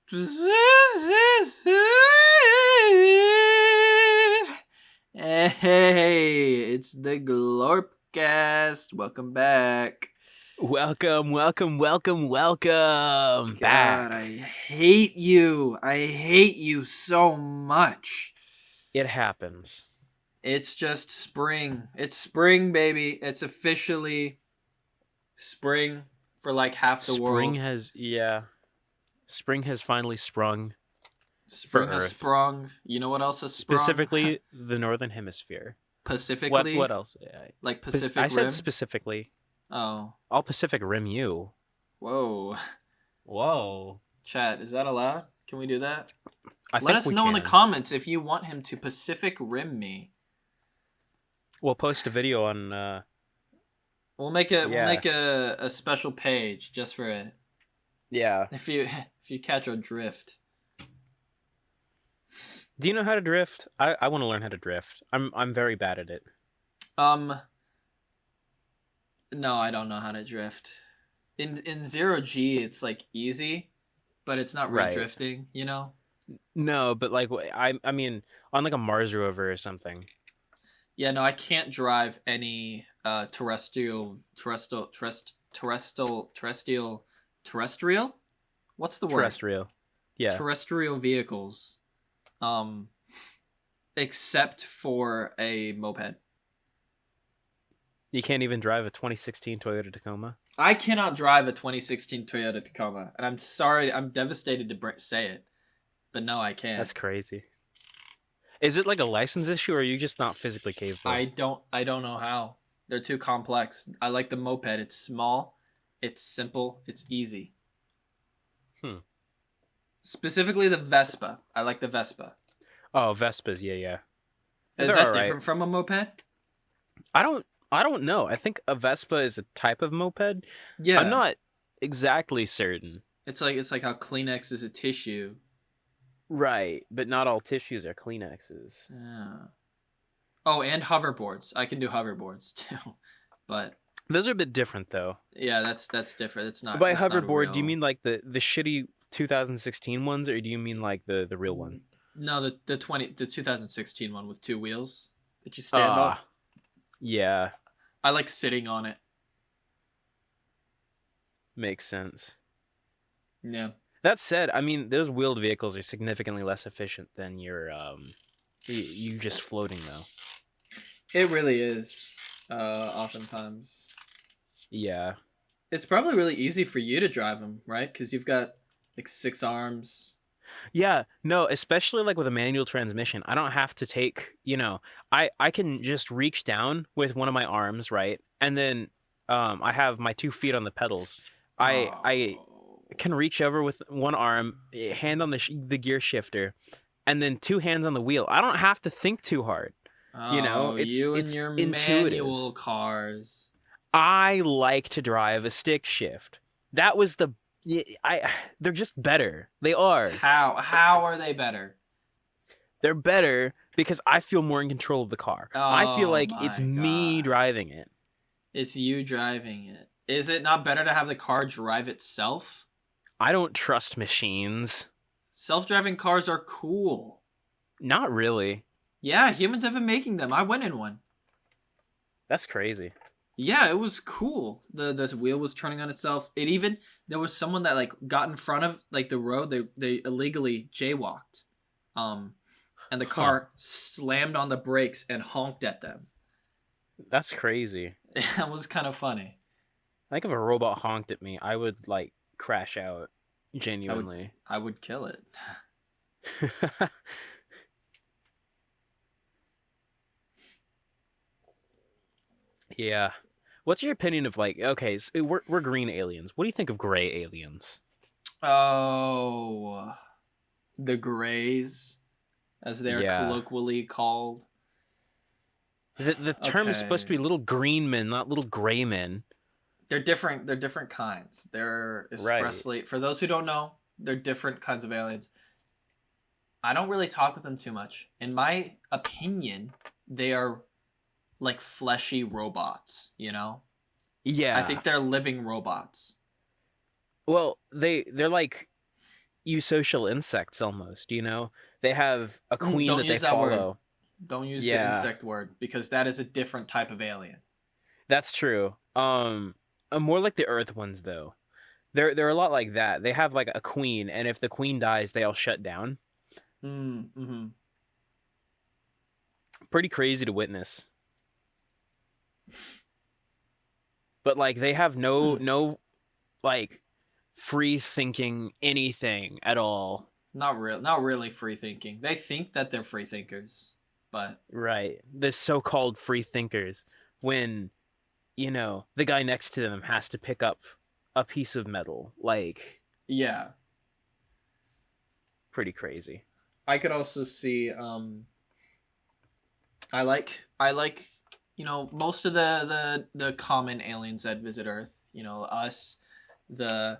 Hey, it's the Glorpcast. Welcome back. Welcome God, back. I hate you. I hate you so much. It happens. It's just spring. It's spring, baby. It's officially spring for like half the world. Spring has finally sprung for Spring has Earth. sprung. You know what else has sprung? Specifically, the Northern Hemisphere. Pacifically? What else? Like Pacific I said Rim? specifically. Oh. All Pacific Rim you. Whoa. Whoa. Chat, is that allowed? Can we do that? I Let think us we know can. in the comments if you want him to Pacific Rim me. We'll post a video on We'll make a special page just for it. Yeah. If you catch our drift. Do you know how to drift? I want to learn how to drift. I'm very bad at it. No, I don't know how to drift. In 0G it's like easy, but it's not really Right. drifting, you know? No, but like I mean on like a Mars rover or something. Yeah, no, I can't drive any terrestrial. What's the word? Terrestrial. Yeah. Terrestrial vehicles. Except for a moped. You can't even drive a 2016 Toyota Tacoma? I cannot drive a 2016 Toyota Tacoma, and I'm sorry, I'm devastated to say it, but no, I can't. That's crazy. Is it like a license issue, or are you just not physically capable? I don't know how. They're too complex. I like the moped. It's small, it's simple, it's easy. Specifically the Vespa. I like the Vespa. Oh, Vespas, yeah. Is that different from a moped? I don't know. I think a Vespa is a type of moped. Yeah. I'm not exactly certain. It's like how Kleenex is a tissue. Right, but not all tissues are Kleenexes. Yeah. Oh, and hoverboards. I can do hoverboards too, but those are a bit different though. Yeah, that's different. It's not. By it's hoverboard, not do you mean like the shitty 2016 ones, or do you mean like the real one? No, the 2016 one with two wheels that you stand up. Yeah. I like sitting on it. Makes sense. Yeah. That said, I mean, those wheeled vehicles are significantly less efficient than your you just floating though. It really is. Oftentimes. Yeah. It's probably really easy for you to drive them, right? Because you've got like 6 arms. Yeah, no, especially like with a manual transmission. I don't have to take, I can just reach down with one of my arms, right? And then I have my 2 feet on the pedals. I can reach over with one arm, hand on the gear shifter, and then 2 hands on the wheel. I don't have to think too hard. It's you and it's your intuitive. manual cars. I like to drive a stick shift. That was they're just better. They are. How are they better? They're better because I feel more in control of the car. I feel like it's me driving it. It's you driving it. Is it not better to have the car drive itself? I don't trust machines. Self-driving cars are cool. Not really. Yeah, humans have been making them. I went in one. That's crazy. Yeah, it was cool. The wheel was turning on itself. There was someone that like got in front of like the road. They illegally jaywalked. And the car slammed on the brakes and honked at them. That's crazy. That was kind of funny. I think if a robot honked at me, I would like crash out. Genuinely. I would kill it. Yeah. What's your opinion of like, okay, so we're green aliens. What do you think of gray aliens? Oh, the Greys, as they're colloquially called. The term is supposed to be little green men, not little gray men. They're different. They're different kinds. They're expressly for those who don't know, they're different kinds of aliens. I don't really talk with them too much. In my opinion, they are like fleshy robots, you know? Yeah. I think they're living robots. Well, they're like eusocial insects almost, you know? They have a queen Don't that they use that word. follow. Don't use the Yeah, insect word because that is a different type of alien. that's true. More like the Earth ones though. They're a lot like that. They have like a queen, and if the queen dies, they all shut down. Mm-hmm. Pretty crazy to witness. But like they have no like free thinking anything at all. Not really free thinking. They think that they're free thinkers, but Right. The so-called free thinkers when, you know, the guy next to them has to pick up a piece of metal. Like yeah. pretty crazy. I could also see I like most of the common aliens that visit Earth, us, the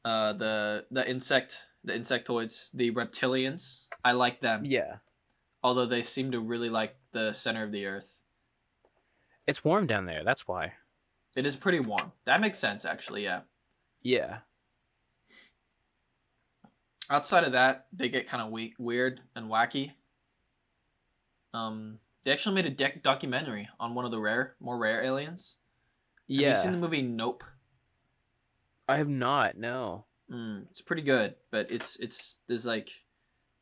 the insectoids, the reptilians. I like them, Yeah. although they seem to really like the center of the Earth. It's warm down there. That's why. It is pretty warm. That makes sense, actually. Yeah. Yeah. Outside of that, they get kind of weird and wacky. They actually made a documentary on one of the more rare aliens. Have you seen Yeah. the movie Nope? I have not. No. It's pretty good, but there's like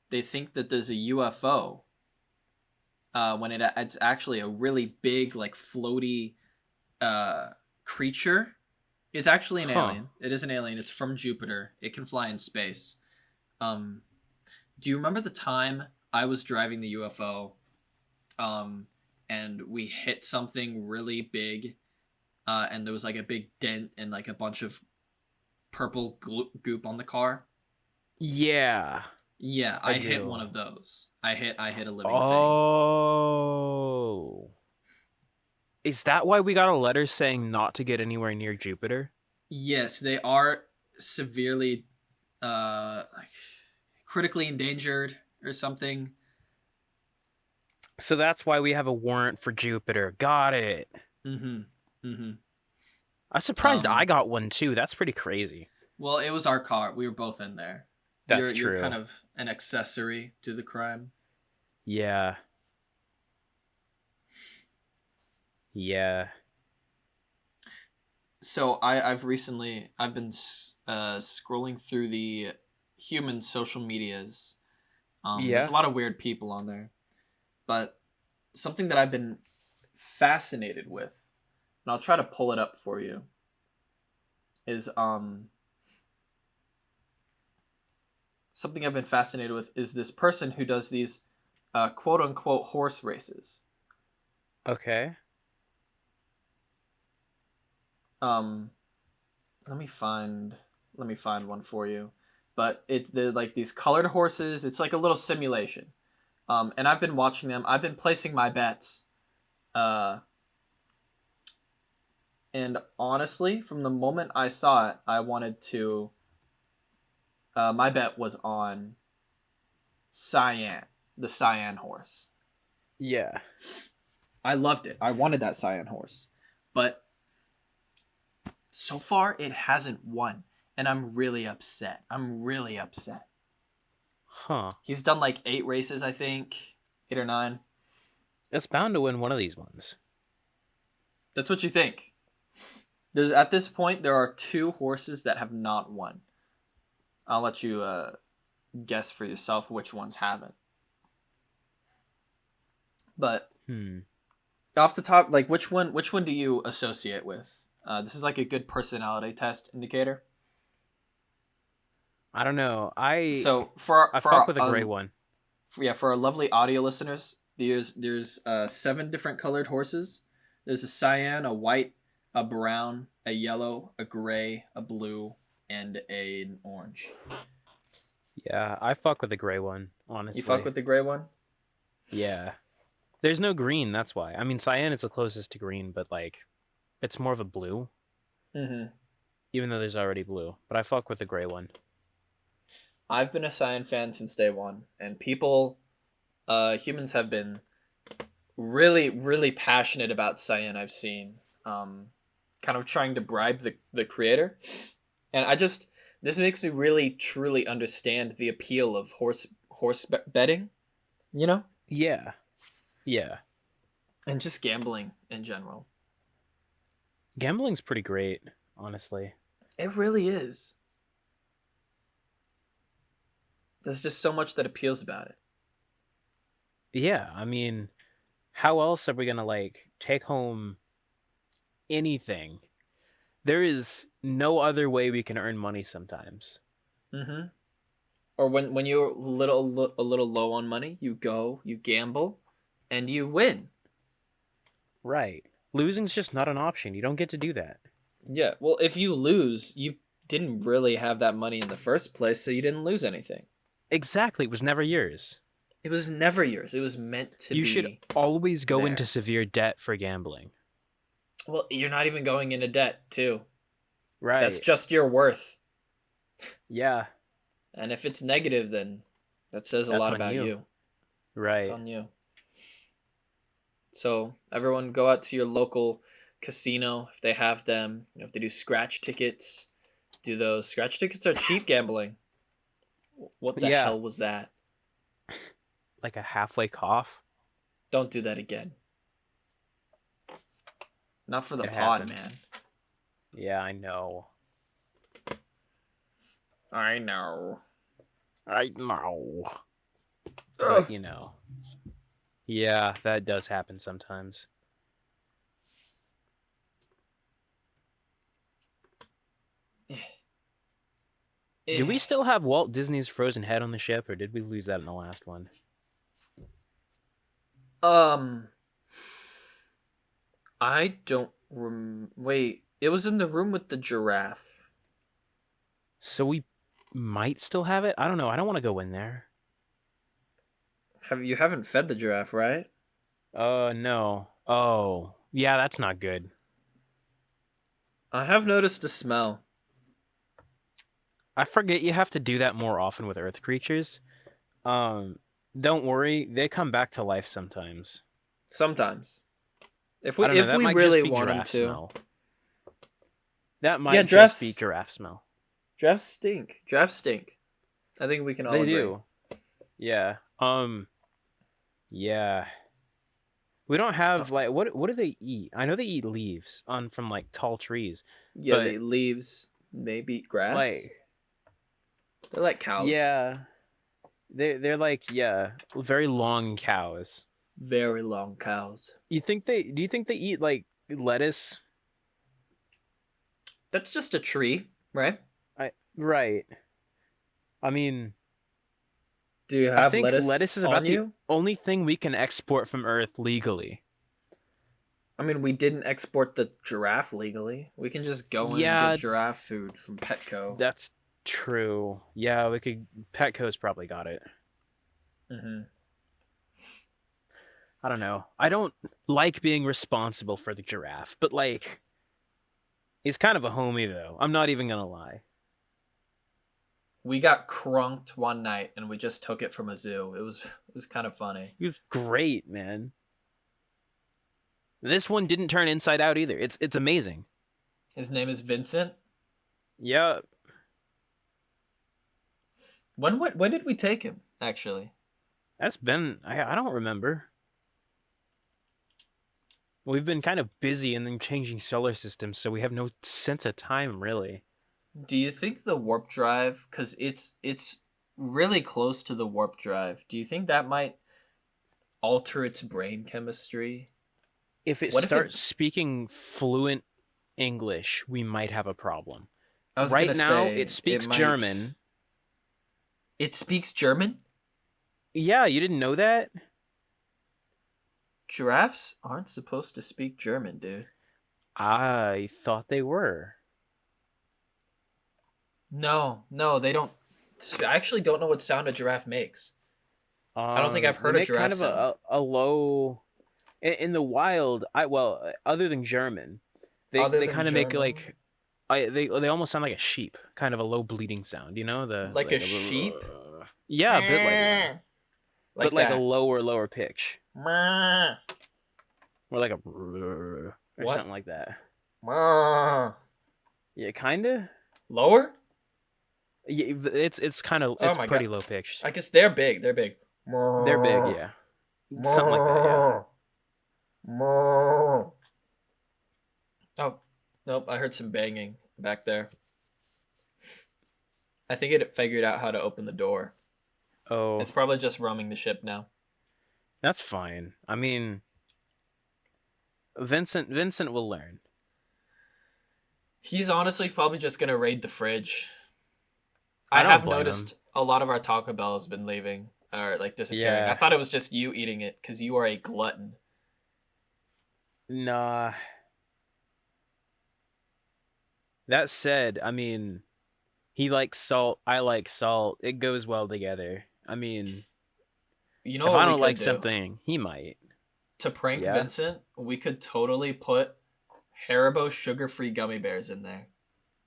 they think that there's a UFO when it's actually a really big like floaty creature. It's actually an Huh. alien. It is an alien. It's from Jupiter. It can fly in space. Um, do you remember the time I was driving the UFO, and we hit something really big, and there was like a big dent and like a bunch of purple goop on the car? Yeah. Yeah, I I hit do. one of those. I hit a living thing. Oh. Is that why we got a letter saying not to get anywhere near Jupiter? Yes, they are severely like critically endangered or something. So that's why we have a warrant for Jupiter. Got it. Mhm. Mhm. I'm surprised I Um got one too. That's pretty crazy. well, it was our car. We were both in there. That's You're kind true. of an accessory to the crime. Yeah. Yeah. So I've been scrolling through the human social medias. There's Yeah. a lot of weird people on there, but something that I've been fascinated with, and I'll try to pull it up for you, is something I've been fascinated with is this person who does these quote unquote horse races. Okay. Um, let me find one for you. But they're like these colored horses. It's like a little simulation. And I've been watching them. I've been placing my bets. Uh, and honestly, from the moment I saw it, I wanted to. My bet was on Cyan, the Cyan horse. Yeah. I loved it. I wanted that Cyan horse, but so far it hasn't won, and I'm really upset. I'm really upset. Huh. He's done like 8 races, I think, 8 or 9. It's bound to win one of these ones. That's what you think. There's at this point there are 2 horses that have not won. I'll let you guess for yourself which ones haven't. But off the top, like which one do you associate with? This is like a good personality test indicator. I don't know. So I fuck with a gray one. for our lovely audio listeners, there's 7 different colored horses. There's a cyan, a white, a brown, a yellow, a gray, a blue, and an orange. Yeah, I fuck with the gray one, honestly. You fuck with the gray one? Yeah. There's no green, that's why. I mean, cyan is the closest to green, but like, it's more of a blue. Mm-hmm. Even though there's already blue. But I fuck with the gray one. I've been a Cyan fan since day one, and humans have been really, really passionate about Cyan. I've seen, kind of trying to bribe the creator, and This makes me really truly understand the appeal of horse betting, you know, Yeah. Yeah. and just gambling in general. Gambling's pretty great, honestly. It really is. There's just so much that appeals about it. Yeah, I mean, how else are we gonna like take home anything? There is no other way we can earn money sometimes. Mm-hmm. Or when you're a little low on money, you go, you gamble, and you win. Right. Losing's just not an option. You don't get to do that. Yeah. Well, if you lose, you didn't really have that money in the first place, so you didn't lose anything. Exactly. It was never yours. It was never yours. It was meant to You be. should always go there. into severe debt for gambling. Well, you're not even going into debt, too. Right. That's just your worth. Yeah. And if it's negative, then that says a That's lot on about you. Right. It's on you. So everyone go out to your local casino if they have them. You know, if they do scratch tickets, do those. Scratch tickets are cheap gambling. What the hell was that? Like a halfway cough? Don't do that again. Not for the It pod, happened. man. Yeah, I know. I know. But, you know. Yeah, that does happen sometimes. Do we still have Walt Disney's frozen head on the ship, or did we lose that in the last one? I don't wait. It was in the room with the giraffe. So we might still have it? I don't know. I don't want to go in there. You haven't fed the giraffe, right? No. Oh, yeah, that's not good. I have noticed a smell. I forget you have to do that more often with earth creatures. Don't worry, they come back to life sometimes. Sometimes. If I don't know, that we might really just be want them giraffe to. Smell. That might just giraffes, be giraffe smell. Giraffes stink. Giraffes stink. I think we can all They agree. do. Yeah. Yeah. We don't have like what do they eat? I know they eat leaves from like tall trees. Yeah, but, they leaves, maybe grass. Like, they're like cows. Yeah. They're like, yeah, very long cows. Very long cows. Do you think they eat like lettuce? That's just a tree, right? Right. I mean, do you have I think lettuce is about the only thing we can export from Earth legally. I mean, we didn't export the giraffe legally. We can just go in and get giraffe food from Petco. That's true. Yeah, we could. Petco's probably got it. Mm-hmm. I don't know. I don't like being responsible for the giraffe, but like, he's kind of a homie though. I'm not even gonna lie. We got crunked one night and we just took it from a zoo. It was kind of funny. He was great, man. This one didn't turn inside out either. It's amazing. His name is Vincent. Yeah. When did we take him, actually? That's been I don't remember. We've been kind of busy and then changing solar systems, so we have no sense of time really. Do you think the warp drive, because it's really close to the warp drive, do you think that might alter its brain chemistry? If it starts speaking fluent English, we might have a problem. Right now, it speaks German. It speaks German? Yeah, you didn't know that? Giraffes aren't supposed to speak German, dude. I thought they were. No, they don't. I actually don't know what sound a giraffe makes. I don't think I've heard a giraffe kind of sound. a low. In the wild, other than German, they kind of make like, they almost sound like a sheep, kind of a low bleating sound. You know like a sheep. Yeah, a bit like that. But like a lower pitch. Or like a or something like that. Yeah, kinda. Lower? It's kind of Oh it's my god. pretty low pitched. I guess they're big. They're big. They're big, yeah. Something like that, yeah. Oh, nope. I heard some banging back there. I think it figured out how to open the door. Oh, It's probably just roaming the ship now. that's fine. I mean, Vincent will learn. He's honestly probably just gonna raid the fridge. I I don't have blame him. noticed a lot of our Taco Bell has been leaving or like disappearing. I Yeah. thought it was just you eating it because you are a glutton. Nah. That said, I mean, he likes salt, I like salt. It goes well together. I mean, You know if what I we don't could like do? something, he might. To prank Yeah? Vincent, we could totally put Haribo sugar-free gummy bears in there.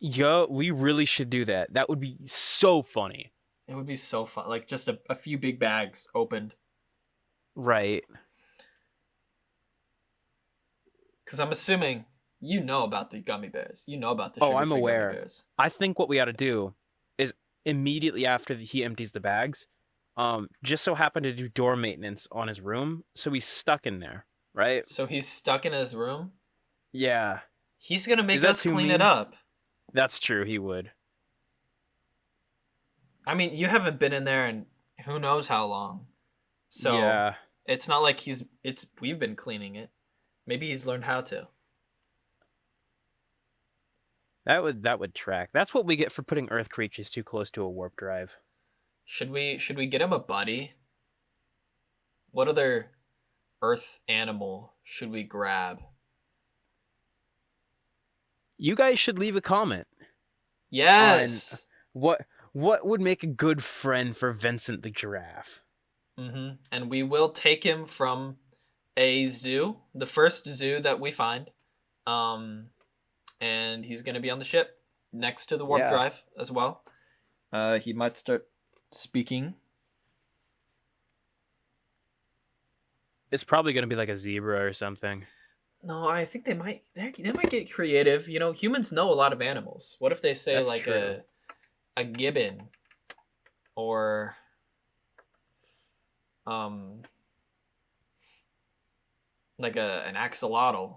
Yo, we really should do that. That would be so funny. It would be so fun. Like just a few big bags opened. Right. Because I'm assuming you know about the gummy bears. You know about the Oh, I'm sugar-free gummy aware. bears. I think what we ought to do is immediately after he empties the bags, just so happen to do door maintenance on his room, so he's stuck in there, right? So he's stuck in his room. Yeah. He's gonna Is make that us too clean it mean? up. That's true, he would. I mean, you haven't been in there in who knows how long. So Yeah. it's not like we've been cleaning it. Maybe he's learned how to. That would track. That's what we get for putting Earth creatures too close to a warp drive. Should we get him a buddy? What other Earth animal should we grab? You guys should leave a comment Yes. on what would make a good friend for Vincent the giraffe. And we will take him from a zoo, the first zoo that we find. And he's gonna be on the ship next to the warp drive as well. He might start speaking. It's probably gonna be like a zebra or something. No, I think they might get creative. You know, humans know a lot of animals. What if they say That's like true. a gibbon or like an axolotl?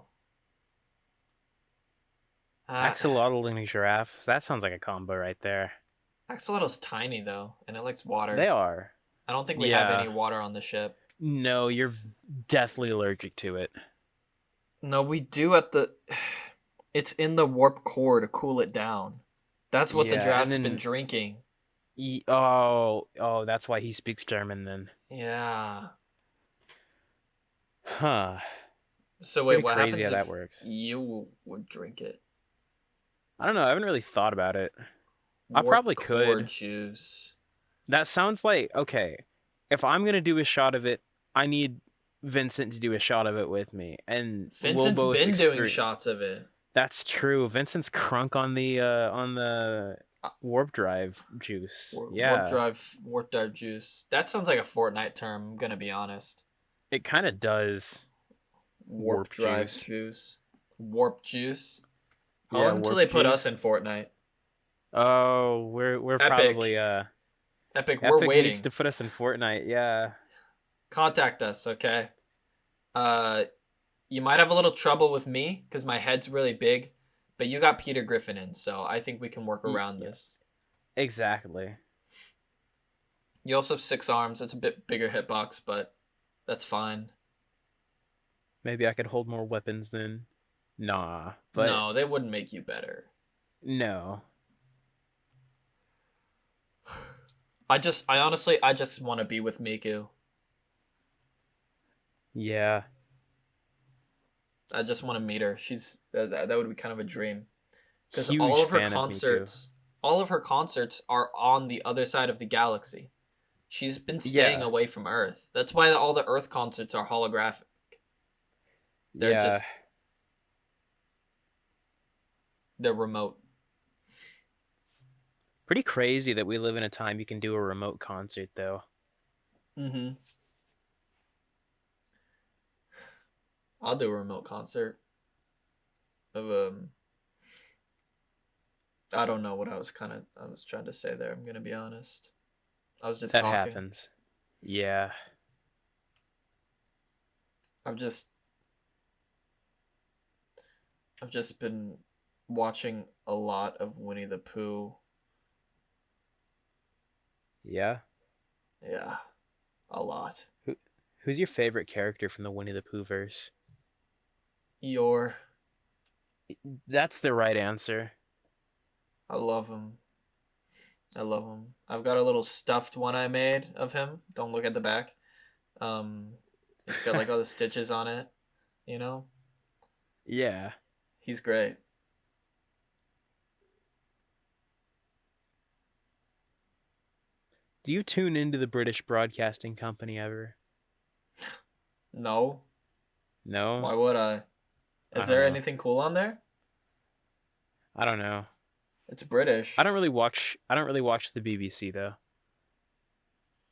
Axolotl and a giraffe. That sounds like a combo right there. Axolotl's tiny though, and it likes water. They are. I don't think we have any water on the ship. No, you're deathly allergic to it. No, we do at the. It's in the warp core to cool it down. That's what the giraffe's been drinking. Oh, that's why he speaks German then. Yeah. Huh. So wait, Pretty what crazy happens how if that works. you would drink it? I don't know. I haven't really thought about it. I Warp probably core could. juice. That sounds like, okay, if I'm going to do a shot of it, I need Vincent to do a shot of it with me. And Vincent's we'll both been doing shots of it. That's true. Vincent's crunk on the warp drive juice. Warp drive juice. That sounds like a Fortnite term, I'm gonna be honest. It kind of does. Warp drive juice. Warp juice. How Yeah, long until they put us in Fortnite? Oh, we're Epic. probably Epic, we're waiting. Needs to put us in Fortnite, yeah. Contact us, okay? You might have a little trouble with me because my head's really big, but you got Peter Griffin in, so I think we can work around this. Exactly. You also have 6 arms. It's a bit bigger hitbox, but that's fine. Maybe I could hold more weapons then. Nah, but no, they wouldn't make you better. No. I honestly want to be with Miku. Yeah. I just want to meet her. She's that would be kind of a dream. Because Huge all of her fan of concerts are on the other side of the galaxy. She's been staying away from Earth. That's why all the Earth concerts are holographic. They're remote. Pretty crazy that we live in a time you can do a remote concert, though. I'll do a remote concert of I don't know what I was trying to say there. I'm gonna be honest. I was just That talking. happens. Yeah. I've just I've just been watching a lot of Winnie the Pooh. Yeah. Yeah, a lot. Who's your favorite character from the Winnie the Pooh verse? Eeyore. That's the right answer. I love him. I love him. I've got a little stuffed one I made of him. Don't look at the back. Um, it's got like all the stitches on it. You know, Yeah. he's great. Do you tune into the British Broadcasting Company ever? No, No? why would I? I Is don't there know. anything cool on there? I don't know. It's British. I don't really watch the BBC though.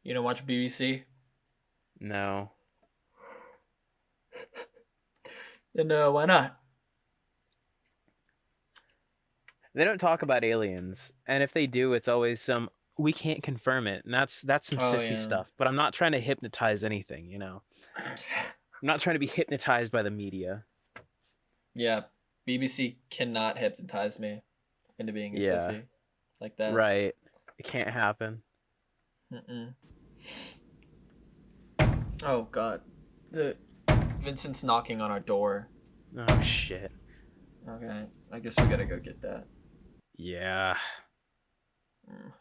You don't watch BBC? No. Then why not? They don't talk about aliens, and if they do, it's always some we can't confirm it, and that's some Oh sissy yeah. stuff. But I'm not trying to hypnotize anything, you know. I'm not trying to be hypnotized by the media. Yeah, BBC cannot hypnotize me into being a Yeah. sissy like that. Right. It can't happen. Mm-mm. Oh God, the Vincent's knocking on our door. Oh shit. Okay, I guess we gotta go get that. Yeah. Mm.